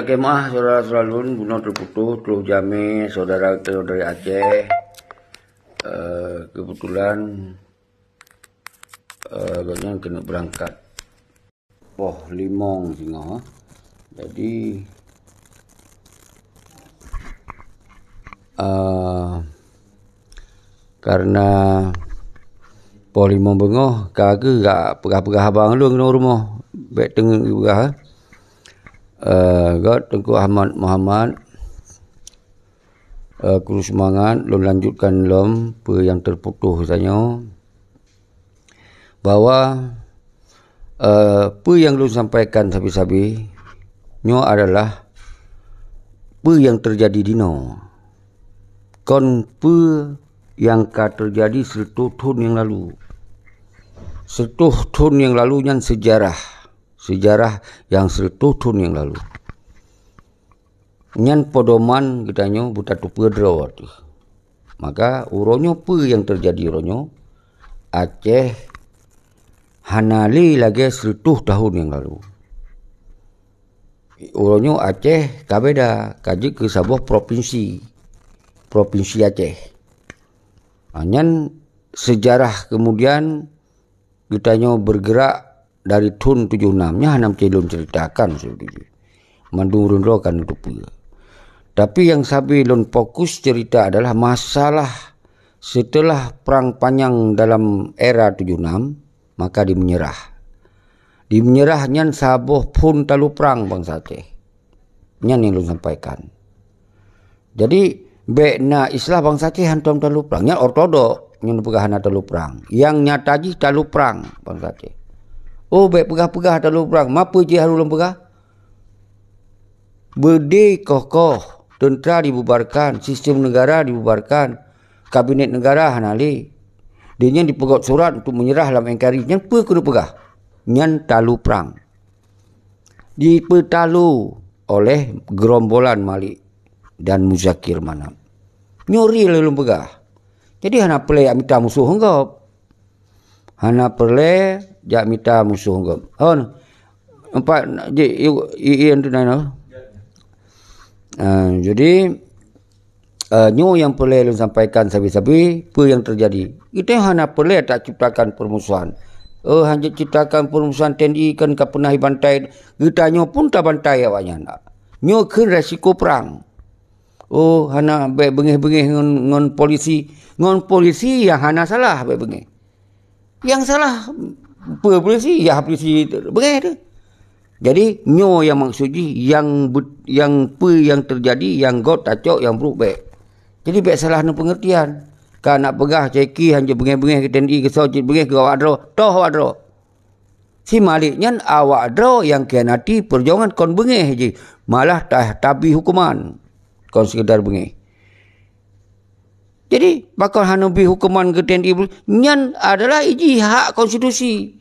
Kemah saudara-saudara lun bunuh terputus terus jami saudara dari Aceh. Kebetulan agaknya kena berangkat Poh Limong singa. Jadi karena Poh Limong bengoh kagak gak pegah-pegah abang lu kena rumah baik tengah pegah. God Tengku Ahmad Muhammad kurus semangat lom lanjutkan lom apa yang terputus tanya bahwa apa yang lom sampaikan sabi-sabi nyo adalah apa yang terjadi dino kon apa yang terjadi 100 tahun yang lalu 100 tahun yang lalu nyan sejarah yang 100 tahun yang lalu. Nyan podoman kitanya buta tu pedro tu. Maka uronyo apa yang terjadi uronyo Aceh hanali lagi 100 tahun yang lalu. Uronyo Aceh kabeda kaji ke sebuah provinsi Aceh. Nyan sejarah kemudian kitanya bergerak dari tahun 76-nya hanam celon ceritakan seperti mandurun rokan itu pula. Tapi yang sabi lon fokus cerita adalah masalah setelah perang panjang dalam era 76 maka dimenyerah. Dimenyerah nyan saboh pun talu perang bangsa Aceh. Nyan yang lon sampaikan. Jadi bekna Islah bangsa Aceh hantam talu perang. Nyan ortodok nyan pegahana talu perang. Yang nyataji talu perang bangsa Aceh. Oh, baik pegah-pegah talu perang. Mapa je harulun pegah? Berdeh kokoh, tentera dibubarkan, sistem negara dibubarkan, kabinet negara hanali. Dia dipegot surat untuk menyerah dalam NKRI. Yang apa kena pegah? Nyan talu perang. Dipetalu oleh gerombolan Malik dan Muzakir Manap. Nyori lalu pegah. Jadi hana pelai amita musuh enggak. Hana perle jak mita musuh ngam. Empat je yang tu nana. Jadi nyo yang perle sampaikan sabi-sabi apa yang terjadi. Kita hana perle tak ciptakan permusuhan. Hanya ciptakan permusuhan TNI kan ka pernah bantai. Kita nyo pun tak bantai awaknya nak. Nyo ke resiko perang. Hana baik bengih-bengih ngon polisi. Ngon polisi yang hana salah baik bengih. Yang salah polisi ya polisi begitu tu. Jadi nyo yang maksudnya yang terjadi yang got tacok yang buruk baik. Jadi baik salah nu pengertian. Kan nak pegah ceki hanya bengih-bengih ke TNI ke sojit bengih ke awak dro toh awak dro. Si maliknya awak dro yang kianati perjuangan kon bengih je. Malah tabi hukuman kon sekedar bengih. Jadi bakal hanubi hukuman ke TNI nyan adalah iji hak konstitusi.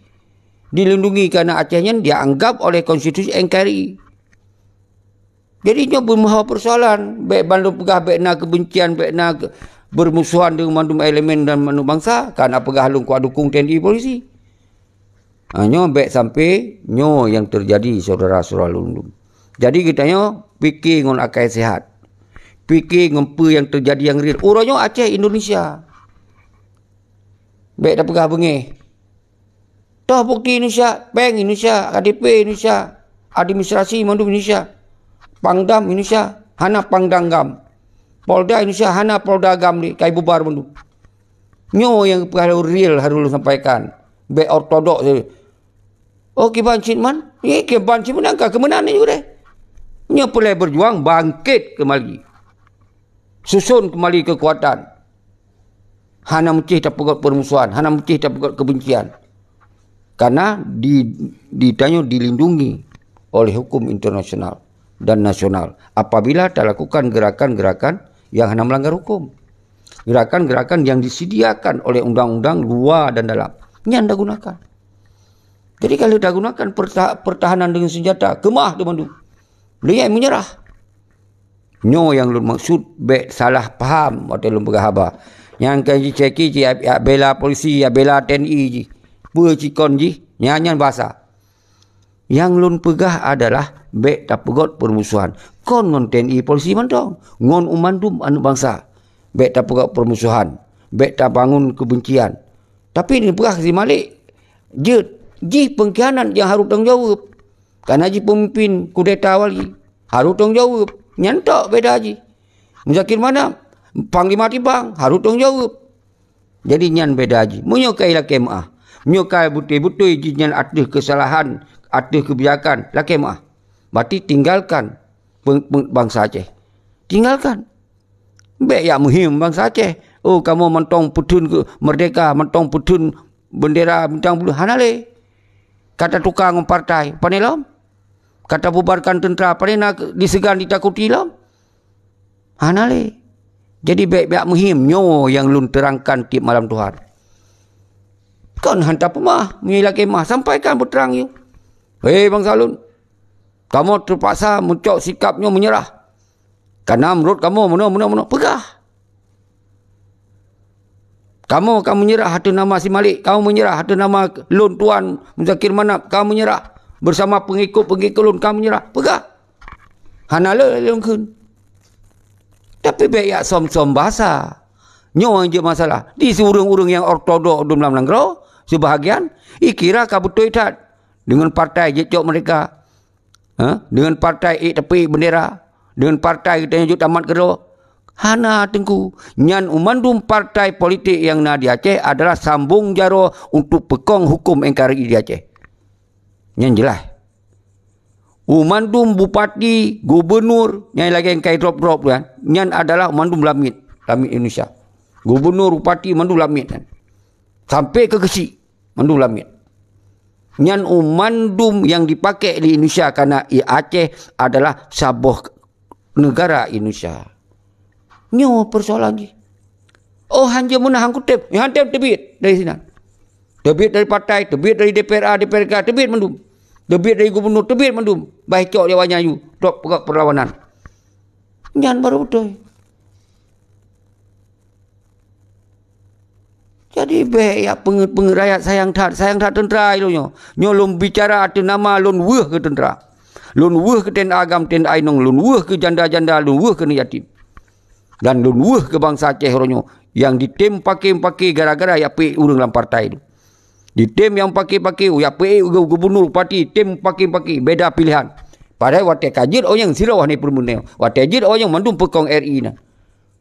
Dilindungi kerana Acehnya dianggap oleh konstitusi NKRI. Jadi nyo bermaha persoalan. Baik bandung pegah baikna kebencian, baikna bermusuhan dengan mandum elemen dan mandum bangsa. Kerana pegah halung kuat dukung TNI polisi. Nyo baik sampai nyo yang terjadi saudara-saudara lundum. Jadi kita nyo fikir ngon akal sehat. Fikir ngempu yang terjadi yang real. Uronyo Aceh Indonesia. Baik dah pegah bengih. Toh bukti Indonesia, Bank Indonesia, KDP Indonesia, administrasi mandum Indonesia, Pangdam Indonesia, hana Pangdanggam. Polda Indonesia, hana Polda Gam di kai bubar mandum. Nyo yang pegah real harus sampaikan. Baik ortodok saja. Kiban Cintman, kiban Cintman angka kemenangan juga deh. Nyo pelai berjuang bangkit kembali. Susun kembali kekuatan. Hana mecih tak pegot permusuhan, hana mecih tak pegot kebencian. Karena ditanya dilindungi oleh hukum internasional dan nasional apabila tak lakukan gerakan-gerakan yang hana melanggar hukum. Gerakan-gerakan yang disediakan oleh undang-undang luar dan dalam. Ini anda gunakan. Jadi kalau dah gunakan pertahanan dengan senjata, kemah dia mandu. Dia yang menyerah. Nyo yang lu maksud baik salah faham waktu lu berhabar. Yang kan ceki ya bela polisi, ya bela TNI ji. Pu cikon ji, nyanyian bahasa. Yang lun pegah adalah baik tak pegot permusuhan. Kon ngon TNI polisi mandong, ngon umandum anu bangsa. Baik tak pegot permusuhan, baik tak bangun kebencian. Tapi ni pegah si Malik. Ji pengkhianat yang harus tanggung jawab. Kan haji pemimpin kudeta awal ji. Harus tanggung jawab. Nyantok beda haji. Muzakir mana? Panglima Tibang. Harus tanggung jawab. Jadi nyan beda haji. Menyukai lah kemah. Menyukai betul-betul ji nyan ada kesalahan, ada kebijakan. Lah kemah. Berarti tinggalkan bangsa Aceh. Tinggalkan. Baik yang muhim bangsa Aceh. Oh kamu mentong putun ke merdeka, mentong putun bendera bintang bulu. Hanale. Kata tukang partai, panelam. Kata bubarkan tentera, panena disegan ditakuti lam. Hanale. Jadi baik-baik muhim nyo yang lun terangkan tiap malam Tuhan. Kan hantar pemah, menyilah kemah, sampaikan berterang you. Hei bangsa lun, kamu terpaksa mencok sikapnya menyerah. Karena menurut kamu mana, pegah. Kamu akan menyerah atas nama si Malik. Kamu menyerah atas nama Lun Tuan Muzakir Manap. Kamu menyerah. Bersama pengikut-pengikut Lun. Kamu menyerah. Pegah. Hanala lelungkun. Tapi baik ya som-som bahasa. Nyo je masalah. Di seurang-urang yang ortodok dalam Langgro. Sebahagian. Ikira ka betul tak. Dengan partai jecok mereka. Dengan partai tepi bendera. Dengan partai kita yang tamat kero. Hana tengku. Nyan umandum partai politik yang na di Aceh adalah sambung jaro untuk pekong hukum NKRI di Aceh. Nyan jelas. Umandum bupati, gubernur, yang lagi yang kai drop-drop kan. Nyan adalah umandum lamit Indonesia. Gubernur, bupati, umandum lamit kan. Sampai ke Kesik, umandum lamit. Nyan umandum yang dipakai di Indonesia karena Aceh adalah sabuh negara Indonesia. Nyo persoalan ni. Oh hanya menahang kutip. Yang hantar terbit dari sini. Terbit dari partai, terbit dari DPRA, DPRK, terbit mendum. Terbit dari gubernur, terbit mendum. Baik cok dia wanyayu. Dok pegak perlawanan. Nyan baru betul. Jadi baik ya pengerayat sayang tak tentera itu nyo. Nyo lum bicara atas nama lun weh ke tentera. Lun weh ke ten agam, ten ainong. Lun weh ke janda-janda, lun weh ke yatim. Dan lunuh ke bangsa Aceh ronyo yang ditem pakai gara-gara ya pe urang dalam partai itu. Ditem yang pakai ya pe gubernur parti tem pakai beda pilihan. Padahal watai kajir orang yang sirau ni permunel. Watai kajir orang yang mandum pekong RI na.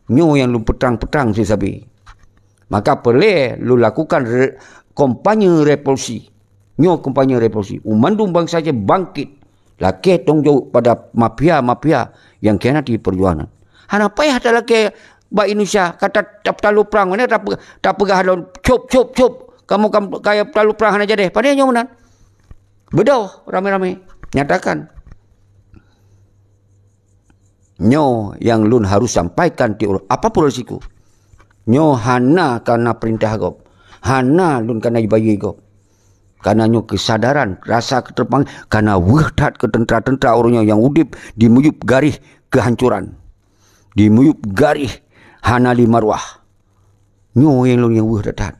Nyo yang lu petang-petang si sabi. Maka perlu lu lakukan kampanye revolusi. Nyo kampanye revolusi. Umandum bangsa Aceh bangkit. Laki tong jauh pada mafia-mafia yang khianati perjuangan. Hana payah tak lagi bak Indonesia kata tak perlu perang mana tak pegah daun cop kamu kaya perlu perang hana jadi pada nyo menan bedoh ramai-ramai nyatakan nyo yang lun harus sampaikan ti apa pun risiko nyo hana karena perintah gop hana lun karena bayi gop karena nyo kesadaran rasa keterpang karena wahdat ke tentera-tentera orangnya yang udip dimuyup garis kehancuran dimuyup garis hanali marwah. Nyo yang lun yang wahdat.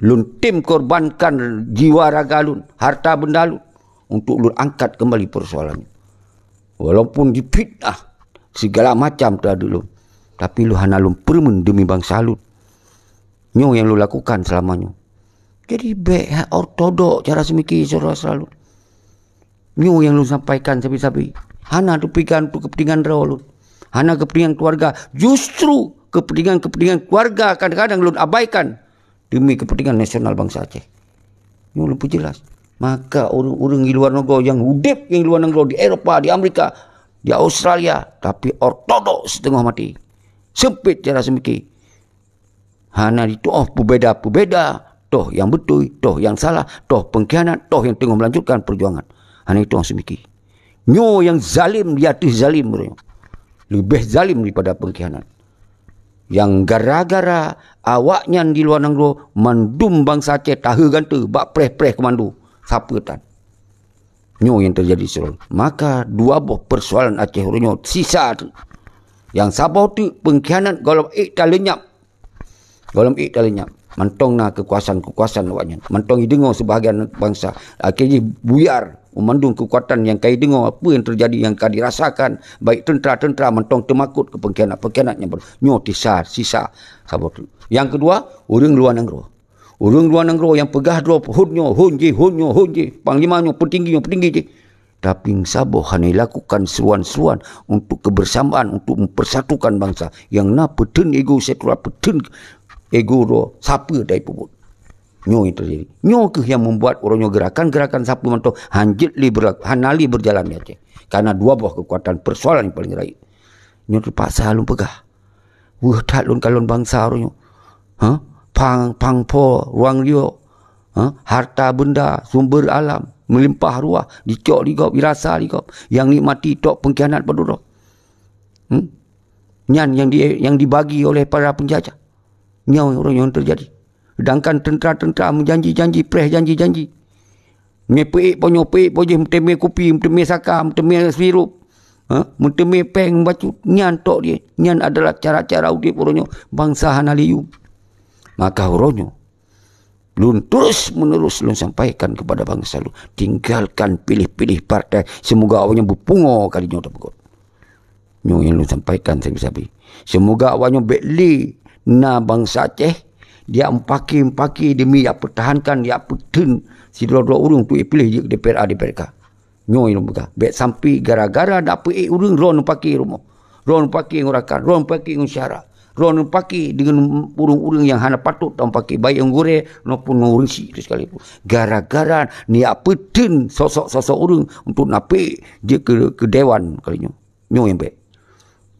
Lun tim korbankan jiwa raga lun, harta benda lun untuk lun angkat kembali persoalannya. Walaupun dipitnah segala macam terhadap lun, tapi lu hana lun permen demi bangsa lun. Nyo yang lu lakukan selamanya. Jadi baik ortodok cara semiki saudara selalu. Nyo yang lu sampaikan sabi-sabi. Hana tu pikan untuk kepentingan raw lun. Hana kepentingan keluarga. Justru kepentingan keluarga kadang-kadang lun abaikan demi kepentingan nasional bangsa Aceh. Ini lebih jelas. Maka orang-orang di luar negara yang hudip yang di luar negara di Eropah, di Amerika, di Australia, tapi ortodoks setengah mati. Sempit cara semiki. Hana itu berbeda. Toh yang betul, toh yang salah, toh pengkhianat, toh yang tengah melanjutkan perjuangan. Hana itu yang semiki. Nyo yang zalim di atas zalim. Lebih zalim daripada pengkhianat. Yang gara-gara awaknya di luar negara mandum bangsa Aceh tahu ganta bak preh-preh kemandu. siapa tan. Nyo yang terjadi seron. Maka dua buah persoalan Aceh Ronyo sisa tu. Yang Sabah tu pengkhianat golom tak lenyap. Golom tak lenyap. Mantong na kekuasaan awaknya. Mantong dengar sebahagian bangsa. Akhirnya buyar memandung kekuatan yang kai dengar apa yang terjadi yang kai dirasakan. Baik tentera-tentera mantong termakut ke pengkhianat-pengkhianatnya. Nyo sisa Sabah tu. Yang kedua, orang luar negara. Orang luar negara yang pegah drop hunyo, panglimanya, petinggi je. Tapi Sabah hanya lakukan seruan-seruan untuk kebersamaan, untuk mempersatukan bangsa. Yang na peten ego setelah peten ego ro siapa dari pebut. Nyo yang terjadi. Nyo ke yang membuat orangnya gerakan-gerakan siapa mantau hanali berjalan di Aceh. Karena dua buah kekuatan persoalan yang paling raih. Nyo terpaksa lun pegah. Tak lun kalon bangsa orangnya. Pangpo, ruang liok, harta benda, sumber alam, melimpah ruah, dicok digop, dirasa digop, yang nikmati tok pengkhianat penduduk. Nyan yang dibagi oleh para penjajah. Nyau orang yang terjadi. Sedangkan tentera-tentera menjanji-janji, janji-janji. Mepeik ponyo, mteme kopi, mteme saka, mteme sirup. Mteme peng bacut. Nyan tok dia. Nyan adalah cara-cara udip orangnya bangsa Hanaliyu. Maka orangnya lun terus-menerus lun sampaikan kepada bangsa lu. Tinggalkan pilih-pilih partai. Semoga awaknya berpungo kali nyo tak. Nyo yang lun sampaikan sabi-sabi. Semoga awaknya bekli na bangsa Aceh. Dia empaki demi dia pertahankan dia peten si dua-dua urung tu pilih DPRA DPRK. Nyo yang buka. Bet sampai gara-gara dak pe urung ron empaki rumah. Ron empaki ngurakan, ron empaki ngusyarat. Ron paki dengan urung-urung yang hana patut tak paki baik yang gore maupun ngurisi itu sekalipun. Gara-gara ni apa ten sosok-sosok urung untuk nape dia ke dewan kalinya. Nyo yang baik.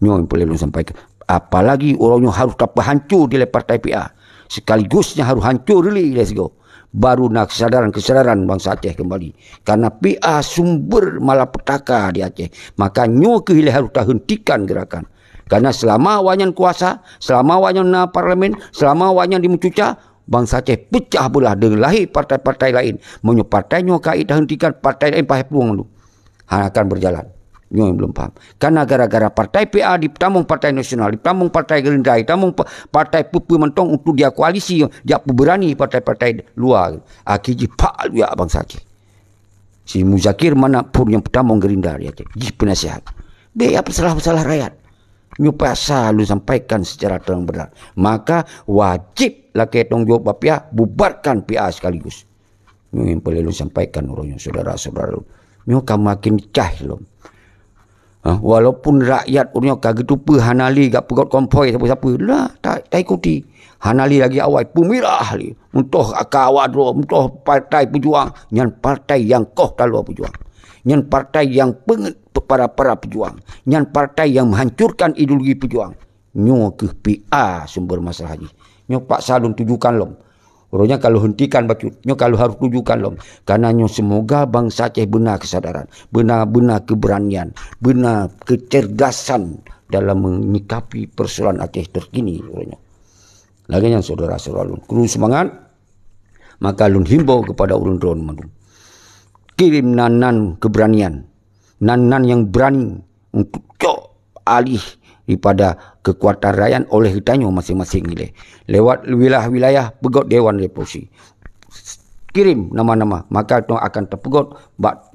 Nyo yang boleh sampaikan. Apalagi orangnya harus tak hancur di partai PA. Sekaligusnya harus hancur dulu let's go. Baru nak kesadaran bangsa Aceh kembali. Karena PA sumber malapetaka di Aceh. Maka nyo kehilah harus tak hentikan gerakan. Karena selama awaknya kuasa, selama awaknya na parlimen, selama awaknya dimucuca, bangsa Aceh pecah belah dengan lahir partai-partai lain. Menyo partainya kait hentikan, partai lain pakai peluang tu. Akan berjalan. Nyo yang belum faham. Karena gara-gara partai PA ditambung partai nasional, ditambung partai Gerindra, ditambung partai Pupu Mentong untuk dia koalisi, dia berani partai-partai luar. Akhirnya pak ya bangsa Aceh. Si Muzakir mana pun yang bertambung Gerindra dia Aceh. Ji penasihat. Apa salah-salah rakyat. Nyo pasal lu sampaikan secara terang benar. Maka wajib laki tanggung jawab PA bubarkan PA sekaligus. Nyo yang boleh lu sampaikan orangnya saudara-saudara lu. Nyo kan makin cah lu. Walaupun rakyat orangnya kagetu hanali gak pegot konvoy siapa-siapa lah tak ikuti. Hanali lagi awal pemirah li untuk akawadro untuk partai pejuang nyan partai yang koh talua pejuang. Nyan partai yang para pejuang. Nyan partai yang menghancurkan ideologi pejuang. Nyo ke PA sumber masalah ni. Nyo pak salun tujukan lom. Orangnya kalau hentikan bacut. Nyo kalau harus tujukan lom. Karena nyo semoga bangsa Aceh benar kesadaran. Benar-benar keberanian. Benar kecerdasan dalam menyikapi persoalan Aceh terkini. Orangnya. Lagi yang saudara-saudara lun. Kru semangat. Maka lun himbau kepada urun drone mandung. Kirim nanan keberanian. Nanan yang berani untuk cok alih daripada kekuatan rakyat oleh hitanyo masing-masing nilai. Lewat wilayah-wilayah pegot Dewan Revolusi. Kirim nama-nama. Maka itu akan terpegot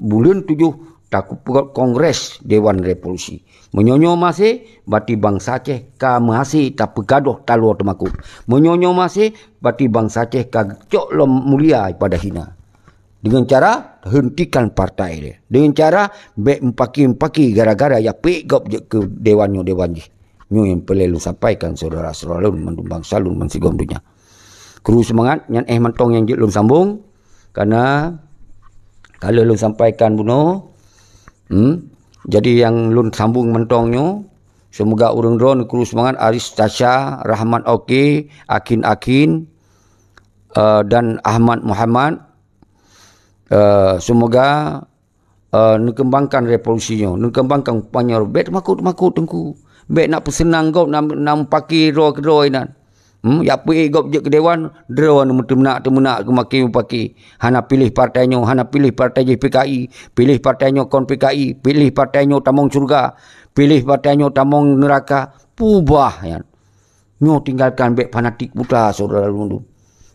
bulan 7 tak pegot Kongres Dewan Revolusi. Menyonyo masih bati bangsa Aceh ka masih tak pegadoh taluar temakut. Menyonyo masih bati bangsa Aceh ka cok lom mulia pada hina. Dengan cara hentikan partai dia. Dengan cara empaki gara-gara ya pegop je ke dewan je. Nyo yang perlu sampaikan saudara-saudara lun mandung bangsa lun mansigom dunia. Kru semangat nyan mantong yang lun sambung karena kalau lun sampaikan buno jadi yang lun sambung mentongnya semoga urang drone kru semangat Aris Tasha, Rahmat Oke, Akin dan Ahmad Muhammad. Semoga nekembangkan revolusinya, nekembangkan panyor bet makut tengku bet nak pesenang kau nak paki ro kedoi nan Ya apa gop je ke dewan, draw temenak ke maki. Hana pilih partainya, hana pilih partai JPKI, pilih partainya kon PKI, pilih partainya tamong surga, pilih partainya tamong neraka. Pubah ya. Nyo tinggalkan bek fanatik buta saudara lundu.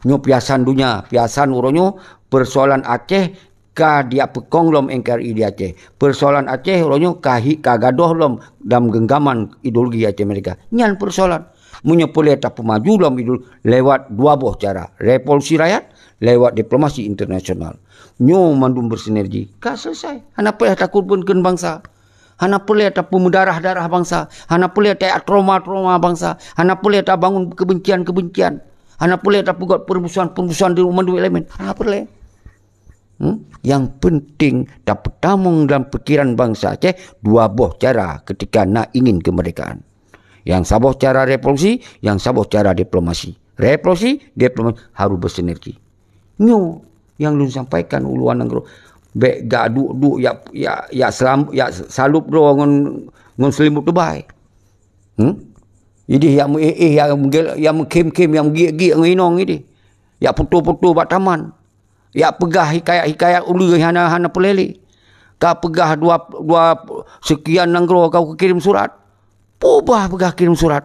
Nyo piasan dunia, piasan uronyo persoalan Aceh ka dia pekong lom NKRI di Aceh. Persoalan Aceh uronyo kagadoh lom dalam genggaman ideologi Aceh mereka. Nyan persoalan. Munya boleh tak pemaju lom idul lewat dua buah cara. Revolusi rakyat, lewat diplomasi internasional. Nyo mandum bersinergi. Kah selesai. Hana boleh tak kurbankan bangsa. Hana boleh tak pemudarah-darah bangsa. Hana boleh tak trauma-trauma bangsa. Hana boleh tak bangun kebencian-kebencian. Hana boleh tak buat permusuhan-permusuhan di rumah dua elemen. Hana boleh. Yang penting dapat tamung dalam pikiran bangsa Aceh dua buah cara ketika nak ingin kemerdekaan. Yang saboh cara revolusi, yang saboh cara diplomasi. Revolusi, diplomasi harus bersinergi. Nyo yang lu sampaikan uluan nanggro. Bek gak duk ya salup do ngon selimut Dubai. Jadi yang kem yang giat nginong ini. Ya putu-putu bak taman. Ya pegah hikayat ulu hana pelele. Kau pegah dua sekian nanggro kau kirim surat. Pubah pegah kirim surat.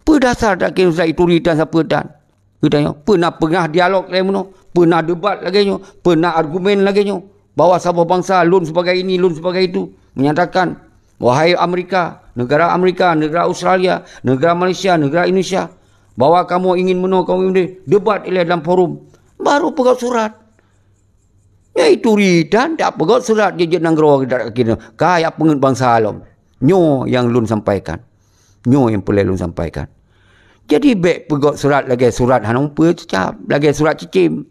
Berdasar tak kirim surat itu ritan siapa dan. Pernah dialog lagi mana. Pernah debat lagi nyo. Pernah argumen lagi nyo. Bahawa sabah bangsa lun sebagai ini, lun sebagai itu. Menyatakan, wahai Amerika, negara Australia, negara Malaysia, negara Indonesia. Bahawa kamu ingin debat dalam forum. Baru pegang surat. Ya itu ritan tak pegang surat. Dia nanggro kaya pengen bangsa alam. Nyo yang lun sampaikan. Nyo yang boleh lun sampaikan. Jadi bek pegot surat lagi surat hanong pe cecap. Lagi surat cicim.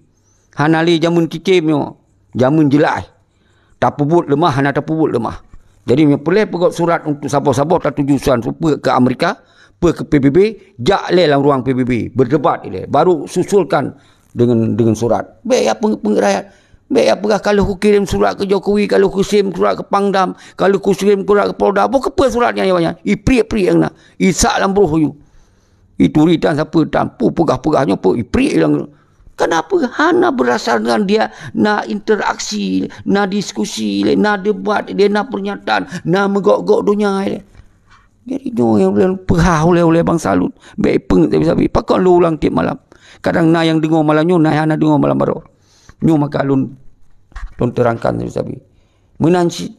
Hanali jamun cicim nyo. Jamun jelas. Tak pubut lemah, hana tak pubut lemah. Jadi nyo boleh pegot surat untuk sabar-sabar tak tujuan supaya ke Amerika, ke PBB, jak le dalam ruang PBB. Berdebat ile. Baru susulkan dengan surat. Bek ya pengrakyat. Baik apakah kalau aku kirim surat ke Jokowi, kalau aku kirim surat ke Pangdam, kalau aku kirim surat ke Polda, apa suratnya yang banyak? Ipri-ipri yang nak. Isak lambruh you. Itu ritan siapa tampu pegah-pegahnya apa ipri yang. Kenapa? Hana berdasarkan dia nak interaksi, nak diskusi, nak debat, dia nak pernyataan, nak megok-gok dunia. Jadi yang boleh pegah oleh bangsa lut. Baik peng tapi pakon lu ulang tiap malam. Kadang na yang dengar malamnya, na hana dengar malam baru. Nyo maka lun terangkan sabi. Menanci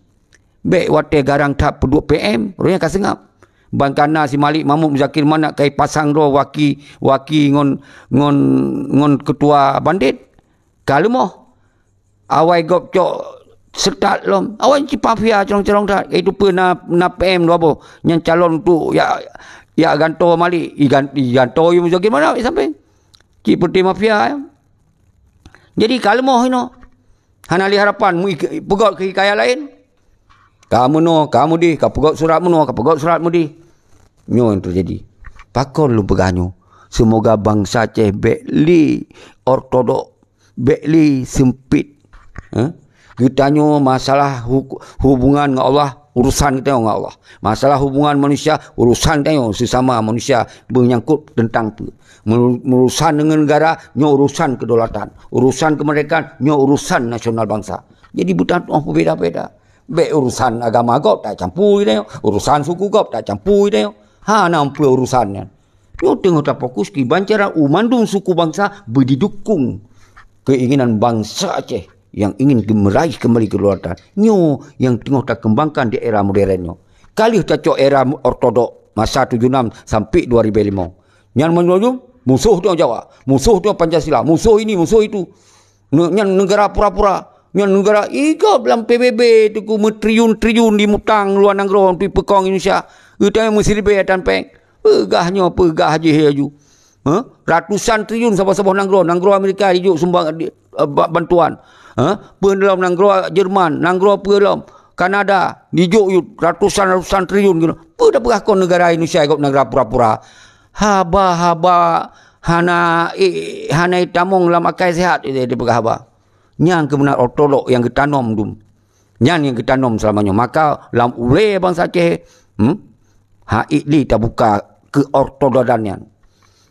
bek wate garang tap 2 PM, ronya kasengap. Bangkana si Malik Mahmud Zakir mana kai pasang ro waki ngon ketua bandit. Kalau moh awai gop cok setat lom. Awai ci mafia cerong-cerong dak. Itu pernah na PM do apa? Yang calon tu ya ganto Malik, ganto yu Zakir mana sampai. Ci peti mafia. Jadi kalau mau ino, hanali harapan mu pegot ke hikayat lain. Kamu di, kau pegot suratmu di. Nyo yang terjadi. Pakon lu peganyo. Semoga bangsa Aceh bekli ortodok, bekli sempit. Kita nyo masalah hubungan dengan Allah, urusan kita dengan Allah. Masalah hubungan manusia, urusan kita sesama manusia menyangkut tentang urusan dengan negara, nyo urusan kedaulatan. Urusan kemerdekaan, nyo urusan nasional bangsa. Jadi bukan berbeza-beza. Be urusan agama kau tak campur dia. Urusan suku kau tak campur dia. Nampu urusannya. Nyo tengok tak fokus ki bancara umandung suku bangsa berdidukung keinginan bangsa Aceh yang ingin meraih kembali kedaulatan. Nyo yang tengok tak kembangkan di era modernnya. Kali tak cok era ortodok masa 76 sampai 2005. Yang menunjuk musuh tu Jawa, musuh tu Pancasila, musuh ini, musuh itu. Yang negara pura-pura, yang negara igap dalam PBB tu ku triliun di mutang luar negara di pekong Indonesia. Itu yang mesti dibayar tanpeng. Pegah je haju. Ratusan triliun sabah-sabah nanggro Amerika hijuk sumbang bantuan. Dalam nanggro Jerman, nanggro dalam Kanada hijuk ratusan triliun gitu. Dah pegah kon negara Indonesia ikut negara pura-pura. Haba hana tamong lam akai sehat dia pegah haba. Nyang kebenar ortodok yang ketanam dum. Nyang yang ketanam selamanya. Maka lam ule bangsa Aceh ikli tak buka ke ortododannya.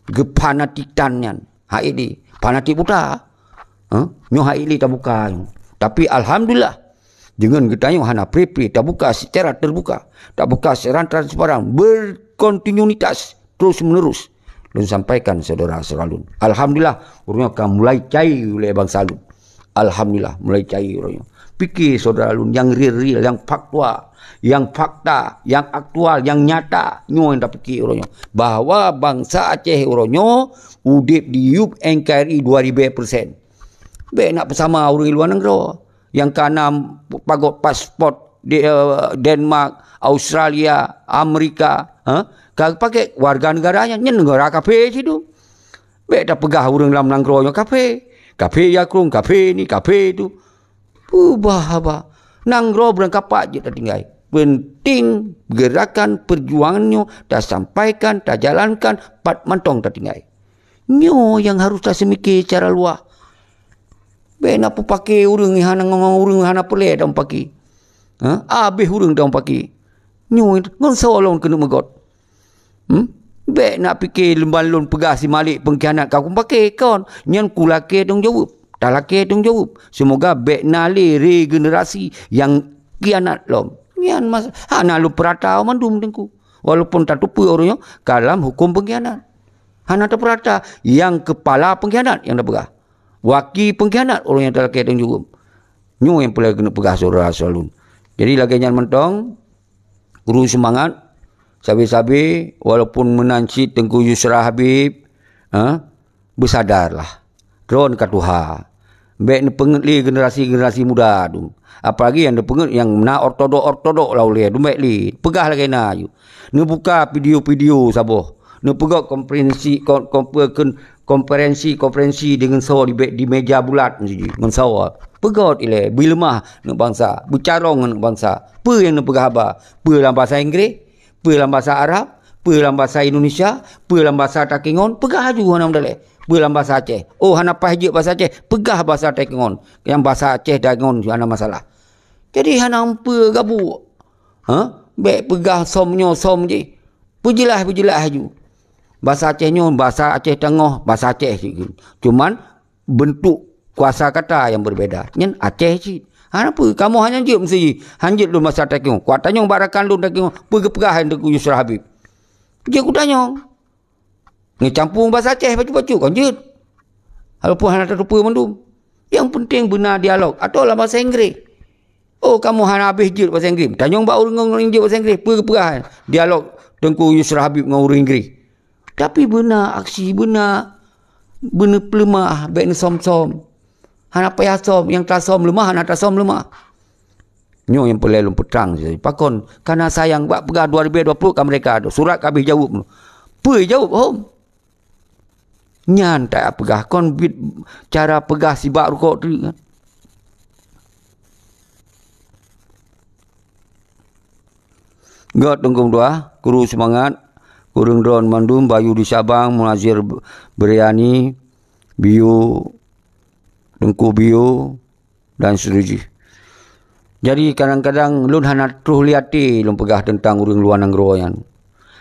Gepanatikannya. Hak ini. Fanatik buta. Nyo hak ini tak buka. Tapi Alhamdulillah. Dengan kita yang hana pre-pre. Tak buka secara terbuka. Tak buka secara transparan. Berkontinuitas. Terus menerus. Dan sampaikan saudara Salun. Alhamdulillah. Orangnya akan mulai cair oleh Abang Salun. Alhamdulillah. Mulai cair orangnya. Fikir saudara Salun. Yang real. Yang faktual. Yang fakta, yang aktual, yang nyata, nyo yang tak fikir orangnya. Bahawa bangsa Aceh orangnya udip di UP NKRI 2000%. Baik nak bersama orang luar negara. Yang kanam pagot pasport di Denmark, Australia, Amerika. Pakai warga negaranya. Ini negara kafe situ. Baik tak pegah orang dalam negara kafe. Kafe Yakrung, kafe ni, kafe tu. Bah. Negara berangkapat je tak tinggal. Penting gerakan perjuangannya dah sampaikan, dah jalankan, pat mantong tak tinggal. Nyo yang harus dah semikir secara luar. Baik nak pakai urang hana ngomong urang hana pelek dah pakai. Habis urang dah pakai. Nyo ngon solong kena megot. Baik nak fikir lembalun pegah si Malik pengkhianat kau pakai kon. Nyan ku laki tong jawab. Tak laki tong jawab. Semoga baik nali regenerasi yang kianat lom. Nyan mas, hana lu perata mandum tengku. Walaupun tak tupu orangnya dalam hukum pengkhianat. Hana tak perata yang kepala pengkhianat yang dah pegah. Wakil pengkhianat orang yang tak laki tong jawab. Nyo yang perlu kena pegah saudara Salun. Jadi lagi nyan mentong guru semangat. Sabi-sabi walaupun menansi Tengku Yusra Habib, bersadarlah. Ron katuha. Baik ni pengetli generasi muda tu. Apalagi yang penget yang na ortodok lah oleh tu baik li. Pegah lagi na you. Ni buka video-video saboh. Ni pegak konferensi dengan sawa di meja bulat ni dengan sawa. Pegot ile bilemah nak bangsa, bercarong nak bangsa. Apa yang nak pegah apa? Apa dalam bahasa Inggeris? Apa dalam bahasa Arab, apa dalam bahasa Indonesia, apa dalam bahasa Takengon, pegah juga hana mendalek. Apa dalam bahasa Aceh. Oh hana pahijik bahasa Aceh, pegah bahasa Takengon. Yang bahasa Aceh Takengon hana masalah. Jadi hana ampa gabu. Baik pegah somnyo som je. Pujilah haju. Bahasa Acehnya bahasa Aceh Tengah, bahasa Aceh je. Cuman bentuk kuasa kata yang berbeza. Nyen Aceh je. Apa? Kamu hanya je mesti hanjit lu masa Takengon. Kuatanya barakan lu Takengon, pegah yang Tengku Yusra Habib. Dia ku tanya. Ni campur bahasa Aceh bacu-bacu kan je. Walaupun hana terlupa mandum. Yang penting benar dialog atau dalam bahasa Inggeris. Oh kamu hana habis je bahasa Inggeris. Tanya mbak orang je bahasa Inggeris, pegah dialog Tengku Yusra Habib dengan orang Inggeris. Tapi benar aksi benar pelemah baik ni som-som. Hana payah som, yang tak som lemah, hana tak som lemah. Nyo yang pelelum petang je. Pakon karena sayang buat pegah 2020 kan mereka ada. Surat kabih jawab. Jawab hom. Nyan tak pegah kon cara pegah sibak rukuk tu kan. God tunggung doa, guru semangat, kurung Ron Mandum, Bayu di Sabang, Munazir Beriani, Bio, Tengku Bio dan seterusnya. Jadi kadang-kadang lun hana terus liati lun pegah tentang urang luar negara yang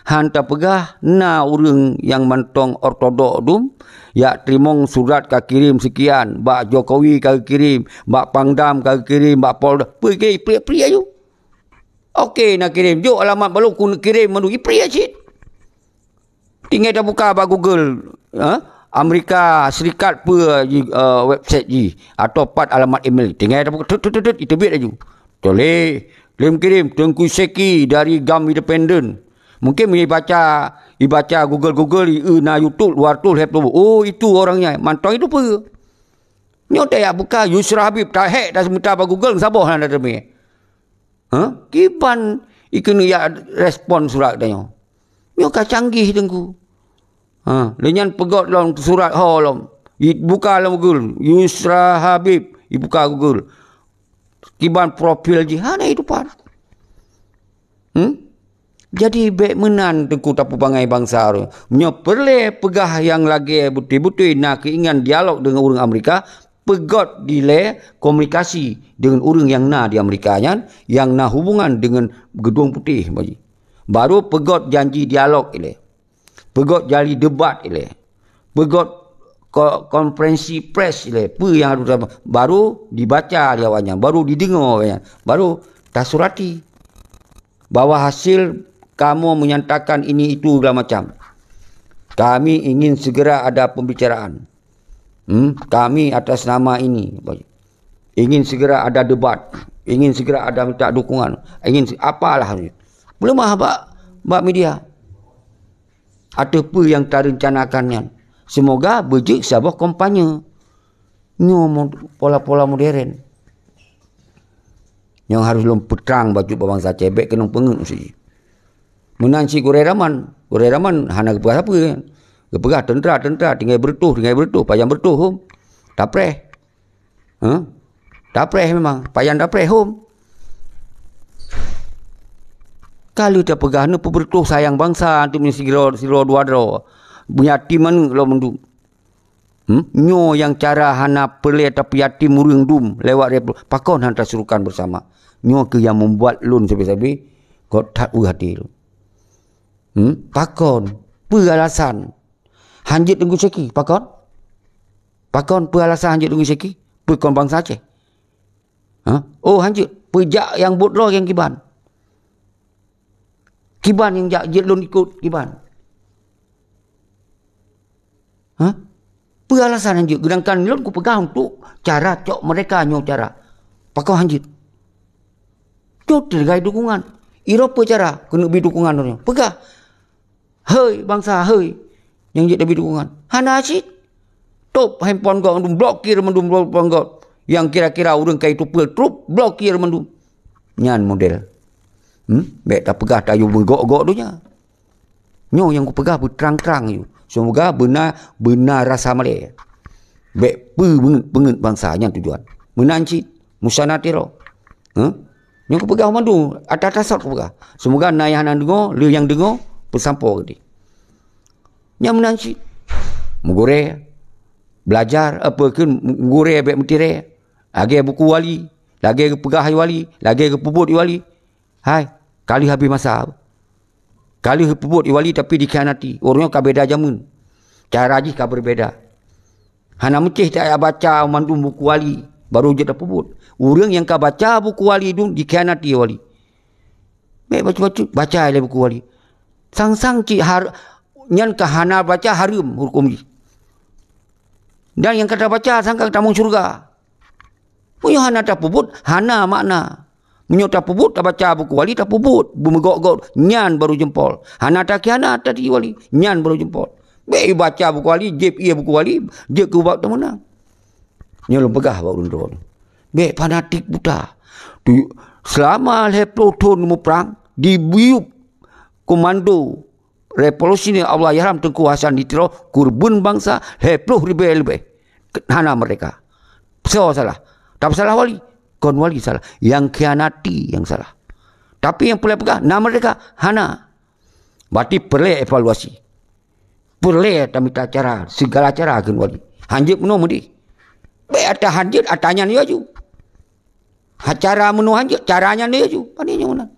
hanta pegah na urang yang mantong ortodok dum ya terimong surat ka kirim sekian, Mbak Jokowi ka kirim, Mbak Pangdam ka kirim, Mbak Polda pergi pri ayu. Okey nak kirim, jom alamat baru ku kirim mandu pri acit. Tinggal dah buka ba Google, Amerika Serikat website ji atau pat alamat email. Tinggal dah buka itu bit aja. Toleh kirim Tengku Seki dari GAM Independent. Mungkin dibaca Google na YouTube luar tu lihat tu. Oh itu orangnya. Mantau itu apa? Nyotai ya buka Yusra Habib tak hack dah semuta ba Google sabah nak demi. Kipan ikun ya respon surat tanya. Nyo ka canggih Tengku. Lenyan pegot dalam surat lom. Buka dalam Google Yusra Habib, buka Google. Kiban profil je hana itu pan. Jadi baik menan Tengku tapu bangai bangsa tu. Nyo perle pegah yang lagi betul-betul nak keinginan dialog dengan orang Amerika, pegot dile komunikasi dengan orang yang na di Amerika yang na hubungan dengan Gedung Putih baru pegot janji dialog ile. Pegot jali debat ile. Pegot konferensi pres ile. Apa yang harus baru dibaca jawabnya, baru didengar ya. Baru tasurati. Bahwa hasil kamu menyatakan ini itu segala macam. Kami ingin segera ada pembicaraan. Kami atas nama ini ingin segera ada debat. Ingin segera ada minta dukungan. Ingin apalah. Belum Mbak media. Ada apa yang terencanakannya. Semoga berjik sebuah kampanye. Ini pola-pola modern. Yang harus belum petrang baju bangsa cebek kena pengen saja. Menansi Korea Raman hana kepegas apa kan. Kepegas tentera tinggal bertuh payang bertuh tapreh. Tapreh memang payang tapreh home. Kalau dia pegah ni bertuh sayang bangsa antum ni siro dua dro. Yatim man lo mendum. Nyo yang cara hana pelai tapi yatim murung dum lewat repro. Pakon hantar surukan bersama. Nyo ke yang membuat lun sabi-sabi kau tak hati lu. Pakon peralasan hanjit tunggu seki pakon peralasan hanjit tunggu seki pekon bangsa Aceh. Oh hanjit pejak yang bodlo yang kiban yang jak lun ikut kiban. Peralasan hanjit gedangkan lun ku pegang untuk cara cok mereka nyo cara pakon hanjit cok tergai dukungan Eropa cara kena beri dukungan orang pegah. Hei bangsa hei yang jadi dukungan. Hana asyik. Top handphone kau blokir mendum handphone kau. Yang kira-kira orang kaya itu peltrup blokir mendum. Nyan model. Baik tak pegah tak you bergok-gok tu nya. Nyo yang ku pegah berterang-terang you. Semoga benar rasa Malay. Baik benget bangsanya tujuan. Menanci musanatiro. Yang ku pegah mandu atas ku pegah. Semoga nayahan dengar, lu yang dengar bersampur ke dia. Yang menanci menggore belajar apa ke menggore abek mentire lagi buku wali lagi ke pegah wali lagi ke pebut wali hai kali habis masa kali ke pebut wali tapi dikhianati orangnya ka beda jamun cara ji ka berbeda hana mecih tak baca mandum buku wali baru je dah pebut orang yang ka baca buku wali tu dikhianati wali baik baca le buku wali sang ci nyan kahana baca harum hukum ni. Dan yang kata baca sangka tamu syurga. Punya hana tak pubut, hana makna. Menyo tak pubut, tak baca buku wali, tak pubut. Bumegok-gok, nyan baru jempol. Hana tak kiana, tadi wali, nyan baru jempol. Baik baca buku wali, jep ia buku wali, jep ke buat temenang. Nyolong pegah baru ndor. Baik fanatik buta. Tu selama leploton mu perang, dibiup komando revolusi ni Allah Yahram Tengku Hasan ditiro kurbun bangsa hepluh lebih hana mereka salah tak salah wali kon wali salah yang khianati yang salah tapi yang boleh pegang nama mereka hana berarti perlu evaluasi perlu minta cara segala cara akan wali hanjit menu mudi baik ada hanjit atanya ni aju cara menu hanjit caranya ni aju pani mana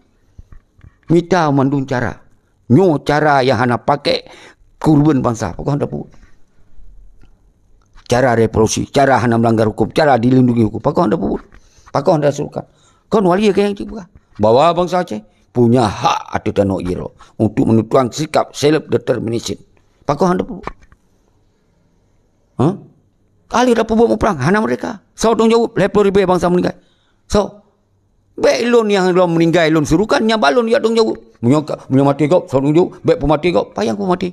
minta mandun cara nyo cara yang hana pakai kurban bangsa pokok anda pun cara revolusi cara hana melanggar hukum cara dilindungi hukum pokok anda pun pokok anda suruhkan kon wali ke yang juga bawa bangsa Aceh punya hak atau tanah iro untuk menentukan sikap self determination pokok anda pun kali dah pun perang hana mereka so tong jawab leplo ribe bangsa meninggal so baik lon yang lon meninggal lon suruhkan nya balon dia tong jawab punya mati kau so tong jawab baik pemati kau payang ku mati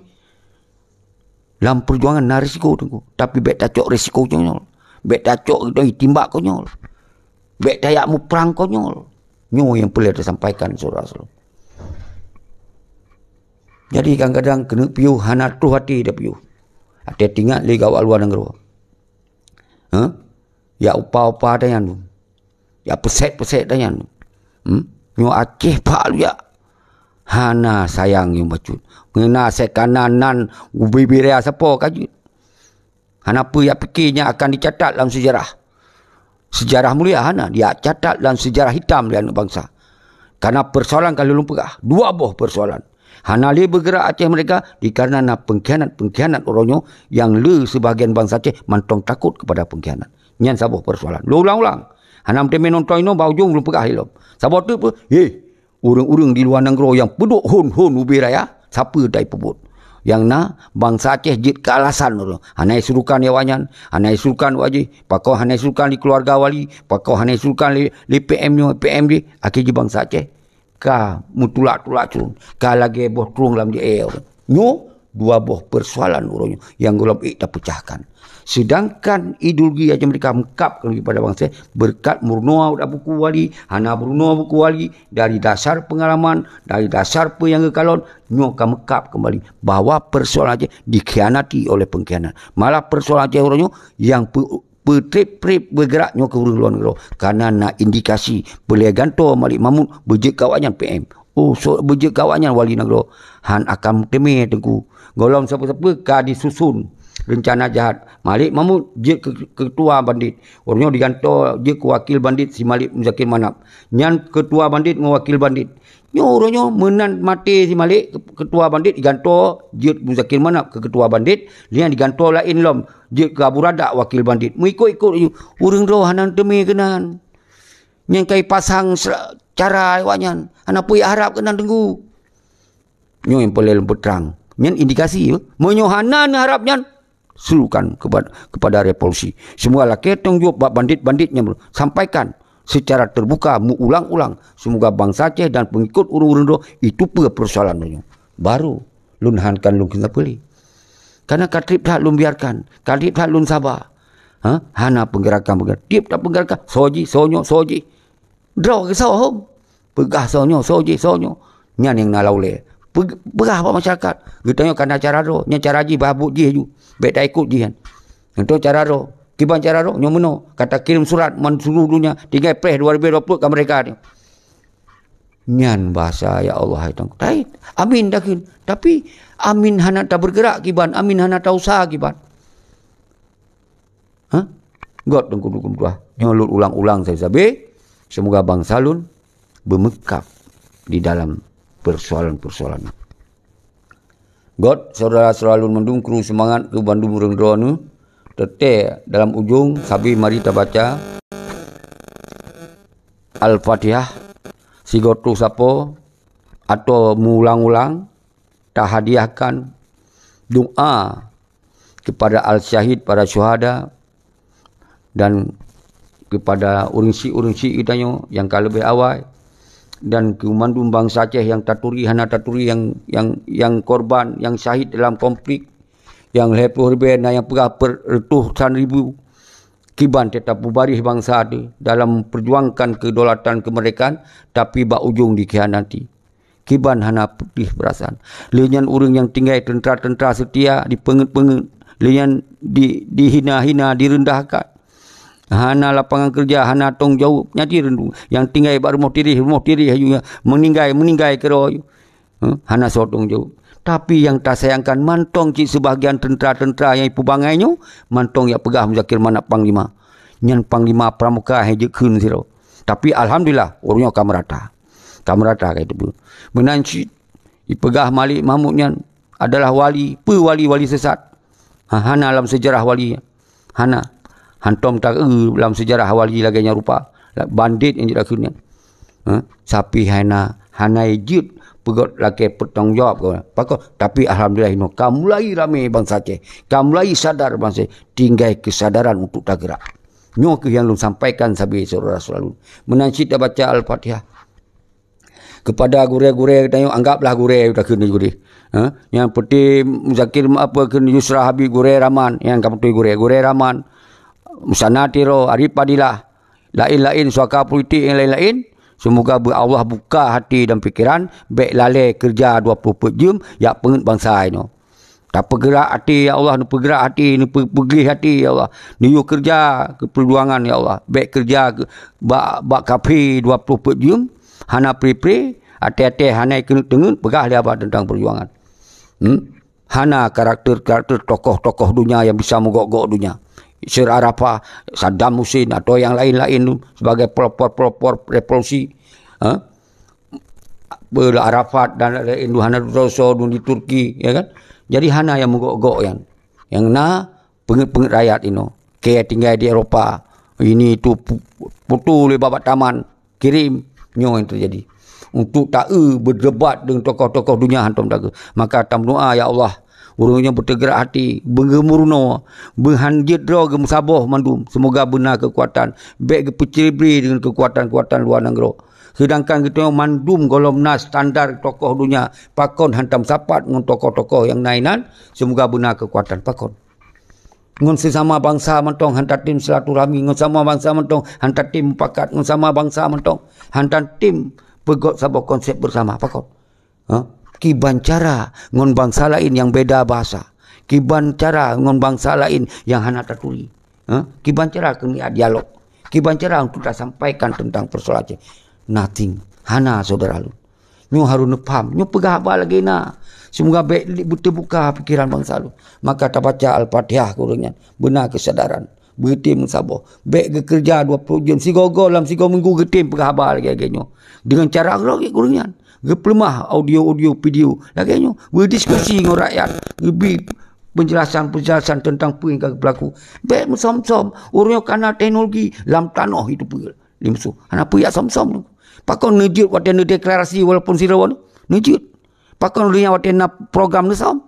dalam perjuangan na risiko tunggu tapi baik tak cok risiko nyol baik tak cok itu timbak kau nyol baik dayak mu perang kau nyol nyo yang perlu disampaikan saudara-saudara. Jadi kadang-kadang kena piu hana tu hati dah piu hati tinggal li gawak luar negara ya upah-upah dah yang ya peset-peset dah yang nyo Aceh pak lu ya hana sayang yang bacut ngena sekananan ubibirea siapa kajut hana apa ya fikirnya akan dicatat dalam sejarah mulia hana dia catat dalam sejarah hitam di anak bangsa karena persoalan kalau lupa dua buah persoalan Hana le bergerak Aceh mereka dikarenakan pengkhianat orangnya yang le sebahagian bangsa Aceh mantong takut kepada pengkhianat. Nyan sabuh persoalan. Lo ulang-ulang. Hana mesti menonton ino bau jung belum pegah hilom. Sabuh tu apa? Urang-urang di luar negara yang peduk hon ubi raya, siapa dai pebut. Yang bangsa Aceh jid kealasan tu. Hanai surukan ya wanyan, hanai surukan wajib, pakau hanai surukan di keluarga wali, pakau hanai surukan li PM di akhir bangsa Aceh. Ka mutulak curun ka lagi boh turung dalam di air nyo dua boh persoalan urangnya yang golap tak pecahkan. Sedangkan ideologi aja mereka mengkap kepada bangsa berkat murnoa dak buku wali, hana bruno buku wali dari dasar pengalaman, dari dasar pe yang kekalon nyo ka mekap kembali bahwa persoalan aja dikhianati oleh pengkhianat. Malah persoalan aja urangnya yang petrip bergeraknya ke luar negara karena nak indikasi boleh ganto Malik Mahmud bejek kawannya PM. So bejek kawannya wali negara han akan teme tengku golong siapa-siapa ka disusun rencana jahat. Malik Mahmud je ketua bandit, orangnya diganto je ke wakil bandit si Malik Muzakir Manap, nyan ketua bandit dengan wakil bandit. Orangnya menan mati si Malik ketua bandit diganto je Muzakir Manap ke ketua bandit, lian diganto lain lom je ke Abu Radak wakil bandit. Mengikut-ikut urang ro hanan temi kenan. Yang kai pasang cara wanyan. Ana pui harap kenan tenggu. Nyo yang pelel berterang. Nyen indikasi monyo hanan harapnya serukan kepada revolusi. Semua laki tanggung jawab bandit-banditnya sampaikan secara terbuka ulang-ulang. Semoga bangsa Aceh dan pengikut urang-urang itu persoalan baru lunhankan lun kita beli. Karena katrip tak lun biarkan, katrip tak lun sabar. Hana penggerakan, tiap tak penggerakan, soji. Draw ke sahom, pegah sonyo, sonyo. Nyan yang nalau le. Pegah apa masyarakat. Getanya karena cara ro, nya cara ji babuk ji ju. Baik tak ikut ji kan. Itu cara ro. Kiban cara ro, nyo meno. Kata kirim surat man seluruh dunia 3 April 2020 ke mereka ni. Nyan bahasa ya Allah itu. Tait. Amin dakin. Tapi amin hana tak bergerak kiban, amin hana tak usaha kiban. God dengku dua. Nyolut ulang-ulang saya sabi. Semoga bangsa lun bermekap di dalam persoalan-persoalan. God saudara-saudara lun mendungkru semangat ke Bandung Renggro ni. Tete dalam ujung sabi mari kita baca Al-Fatihah sigotu sapo atau mulang-ulang tak hadiahkan doa kepada al-syahid para syuhada dan kepada urunsi-urunsi itanya yang lebih awal dan kemandum bangsa Aceh yang taturi hana taturi yang korban yang syahid dalam konflik yang lepuh riben yang pegah ratusan ribu kiban tetap berbaris bangsa ada dalam perjuangkan kedaulatan kemerdekaan tapi bak ujung dikhianati. Kiban hana putih berasan. Lenyan orang yang tinggal tentera-tentera setia dipenget-penget. Lenyan dihina-hina, direndahkan. Hana lapangan kerja, hana tong jauh, nyati rendu. Yang tinggal bak rumah tiri juga meninggal kero. Hana sotong jauh. Tapi yang tak sayangkan mantong cik sebahagian tentera-tentera yang ipu bangainya, mantong yang pegah Muzakir Manap Panglima. Nyan Panglima Pramuka hejekun siro. Tapi alhamdulillah orangnya kamerata kayak itu. Menanci ipegah Malik Mahmud nyan adalah wali sesat. Hana dalam sejarah wali. Hana hantom tak dalam sejarah wali lagi rupa. Bandit yang tidak kena. Sapi hana ejut pegot laki bertanggungjawab kau. Pakau tapi alhamdulillah ino kamu mulai ramai bangsa Aceh. Kamu mulai sadar bangsa tinggal kesadaran untuk tak gerak. Nyo ke yang lu sampaikan sabi saudara selalu. Menanci tak baca Al-Fatihah. Kepada gure-gure tanya anggaplah gure sudah kena gure. Yang peti Muzakir apa kena Yusra Habib gure Rahman yang kamu tu gure Rahman. Musanatiro Arif Padilah. Lain-lain suaka politik yang lain-lain. Semoga Allah buka hati dan fikiran baik lalai kerja 24 jam ya pengen bangsa ini. Tak bergerak hati ya Allah, ni bergerak hati, ni pergi hati ya Allah. Ni you kerja ke perjuangan ya Allah. Baik kerja bak kafe 24 jam, hana pri-pri, hati-hati hana kena tengen pegah dia apa tentang perjuangan. Hana karakter-karakter tokoh-tokoh dunia yang bisa menggok-gok dunia. Sir Arafah, Saddam Hussein atau yang lain-lain sebagai pelopor revolusi. Arafat dan Hana Rasul di Turki, ya kan. Jadi hana yang menggok-gok yang na pengit-pengit rakyat ini. Kayak tinggal di Eropah. Ini tu putu le babat taman kirim nyo yang terjadi. Untuk tak berdebat dengan tokoh-tokoh dunia hantam daga. Maka tam doa ya Allah, urungnya bertegerak hati, bergemurno, berhanjit ro gemusabah mandum. Semoga benar kekuatan, baik kepecibri dengan kekuatan-kekuatan luar negara. Sedangkan kita mandum golom nas standar tokoh dunia pakon hantam sapat dengan tokoh-tokoh yang nainan, semoga benar kekuatan pakon. Ngun sesama bangsa mentong hantar tim silaturahmi, ngun sama bangsa mentong hantar tim pakat, ngun sama bangsa mentong hantar tim pegot sabok konsep bersama pakon. Kiban cara ngun bangsa lain yang beda bahasa, kiban cara ngun bangsa lain yang hana taturi, kiban cara kena dialog, kiban cara untuk kita sampaikan tentang persoalan nothing hana saudara lu. Nyu harus nepam, nyu pegah apa lagi na. Semoga baik terbuka pikiran bangsa lu. Maka kita baca Al-Fatihah kurangnya. Benar kesadaran. Bertim sabah. Baik kerja 20 jam. Sigogo dalam 3 minggu getim pegah apa lagi nyu. Dengan cara lagi kurangnya. Gepelemah audio video lagi nyu. Berdiskusi dengan rakyat. Lebih penjelasan tentang apa yang berlaku. Baik som-som. Orangnya karena teknologi dalam tanah itu pun. Limsu. Anak puyak som-som tu. Pakon ngejut waktu nak deklarasi walaupun sirawan ngejut. Pakon dunia waktu nak program ni sam.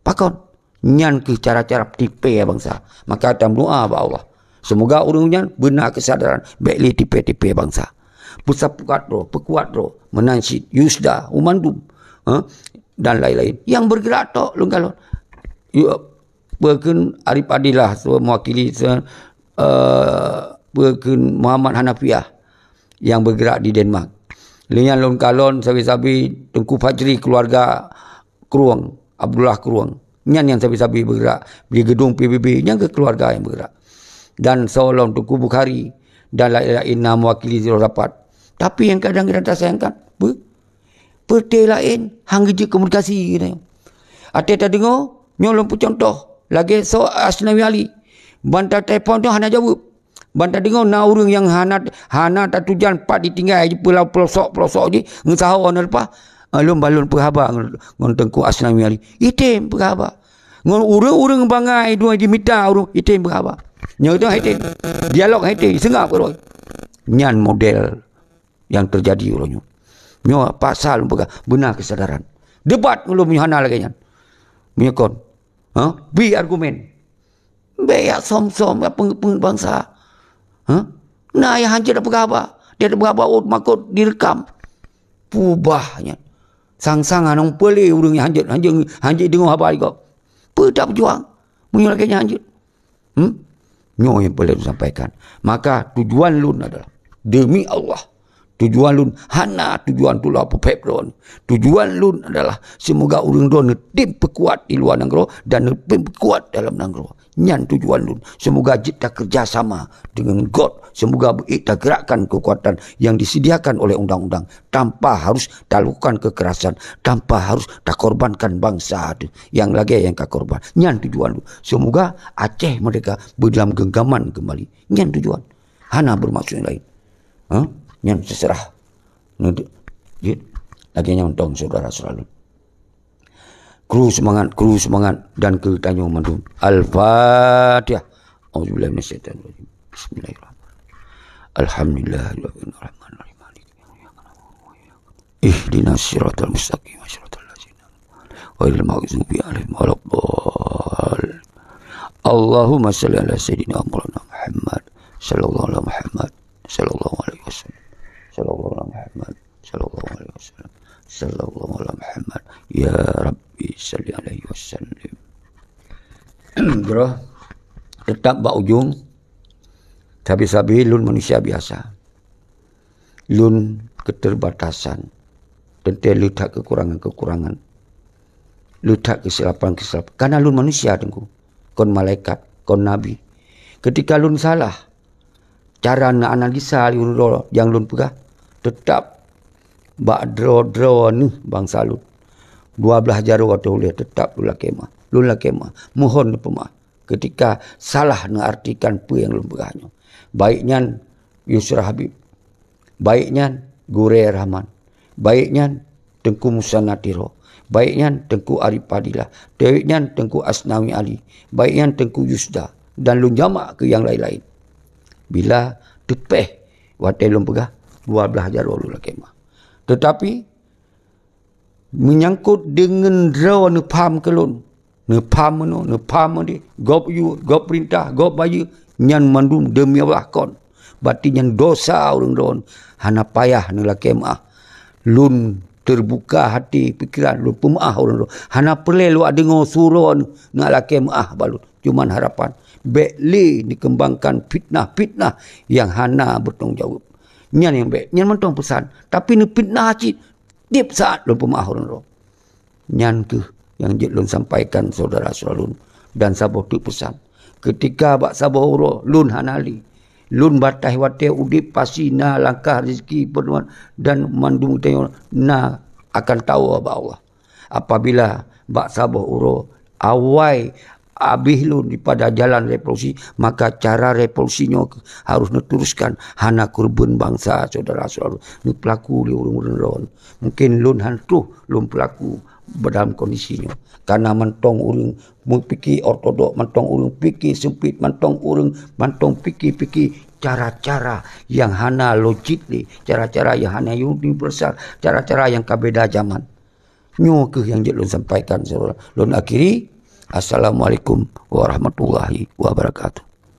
Pakon nyan ke cara-cara tipe ya bangsa. Maka dalam doa ba Allah. Semoga urungnya benar kesadaran baikli tipe-tipe bangsa. Pusat pekuat roh, menansid, yusda, umandum, dan lain-lain. Yang bergerak tok lu kalau. Berken Arif Adilah mewakili berken Muhammad Hanafiah yang bergerak di Denmark. Lian lon kalon sabi-sabi Tengku Fajri keluarga Keruang, Abdullah Keruang. Nyan yang sabi-sabi bergerak di gedung PBB, yang ke keluarga yang bergerak. Dan Solon Tengku Bukhari dan lain-lain mewakili Zero Rapat. Tapi yang kadang kita tak sayangkan, perti lain hang je komunikasi kita. Ate tak dengar, nyolong pun contoh. Lagi so Asnawi Ali. Bantar telefon tu hana jawab. Bantar dengar na urang yang hana tak tujuan pat ditinggal je pulau pelosok je ngesah orang lepas alun balun perhaba ngon Tengku Asnawi Ali item perhaba ngon urang bangai dua dimita urang item perhaba nyo tu item dialog item sengap ke nyan model yang terjadi urangnya nyo pasal benar kesadaran debat belum hana lagi nyan menyekon bi argumen beyak som-som peng bangsa. Nah yang hancur dah berapa? Dia dah berapa makut direkam. Pubahnya. Sang-sang anong pele urang yang hancur dengar apa juga. Pedak berjuang. Menyulakannya hancur. Nyo yang boleh disampaikan. Maka tujuan lun adalah demi Allah. Tujuan lun hana tujuan tu lah pepron. Tujuan lun adalah semoga urang don tim pekuat di luar negara dan tim pekuat dalam negara. Nyan tujuan lun. Semoga kita kerjasama dengan God. Semoga kita gerakkan kekuatan yang disediakan oleh undang-undang tanpa harus lakukan kekerasan, tanpa harus tak korbankan bangsa yang lagi yang tak korban. Nyan tujuan lun. Semoga Aceh mereka berdalam genggaman kembali. Nyan tujuan. Hana bermaksud yang lain. Yang terserah. Lagi yang tong saudara selalu. Kru semangat dan ketanya mandum. Al-Fatihah. Auzubillahi minasyaitonir. Bismillahirrahmanirrahim. Alhamdulillahirrahmanirrahim. Ihdinas siratal mustaqim. Siratal ladzina ghairil maghdubi 'alaihim waladdallin. Allahumma shalli ala sayyidina Muhammad sallallahu alaihi Muhammad sallallahu alaihi wasallam. Sallallahu alaihi Muhammad sallallahu alaihi wasallam. Sallallahu alaihi Muhammad ya Rabbi salli alaihi wasallam. Bro, tetap bak ujung. Sabi-sabi lun manusia biasa. Lun keterbatasan. Tentu letak kekurangan-kekurangan. Letak kesilapan-kesilapan. Karena lun manusia tengku. Kon malaikat, kon nabi. Ketika lun salah, cara nak analisa yang lun pegah, tetap bak draw ni bangsa lun. 12 jaro atau boleh tetap lun kemah. Lun kemah. Mohon pemah. Ketika salah mengartikan apa yang lun pegahnya. Baiknya Yusra Habib. Baiknya Gure Rahman. Baiknya Tengku Musa Natiro, baiknya Tengku Arif Padilah, baiknya Tengku Asnawi Ali, baiknya Tengku Yusda, dan lun jamak ke yang lain-lain. Bila tepeh watai lun pegah 12 jarur lu kemah. Tetapi menyangkut dengan raw ne paham kelun, ne paham ni gop you gop perintah gop bayu nyan mandum demi Allah kon. Berarti nyan dosa orang don hana payah ne kemah. Lun terbuka hati pikiran lu pemaah orang tu. Hana perlu lu dengar suruh nak laki maah balut. Cuman harapan bekli dikembangkan fitnah-fitnah yang hana bertanggungjawab. Nyan yang baik, nyan mentong pesan. Tapi ni fitnah cik tiap saat lu pemaah orang tu. Nyan ke yang jik lun sampaikan saudara-saudara lun dan sabah tu pesan. Ketika bak sabah uro lun hanali. Lun batai wate udip pasti na langkah rezeki penuan dan mandung tengok na akan tahu apa Allah. Apabila bak sabah uro awai abih lun pada jalan revolusi, maka cara revolusinya harus teruskan hana kurban bangsa saudara-saudara. Ni pelaku li urang-urang. Mungkin lun hantu lun pelaku dalam kondisinya. Karena mentong urang fikir ortodok, mentong urang fikir sempit, mentong urang mentong fikir cara-cara yang hana logik ni, cara-cara yang hana universal, cara-cara yang kabeda zaman. Nyo ke yang lun sampaikan saudara. Lun akhiri, Assalamualaikum warahmatullahi wabarakatuh.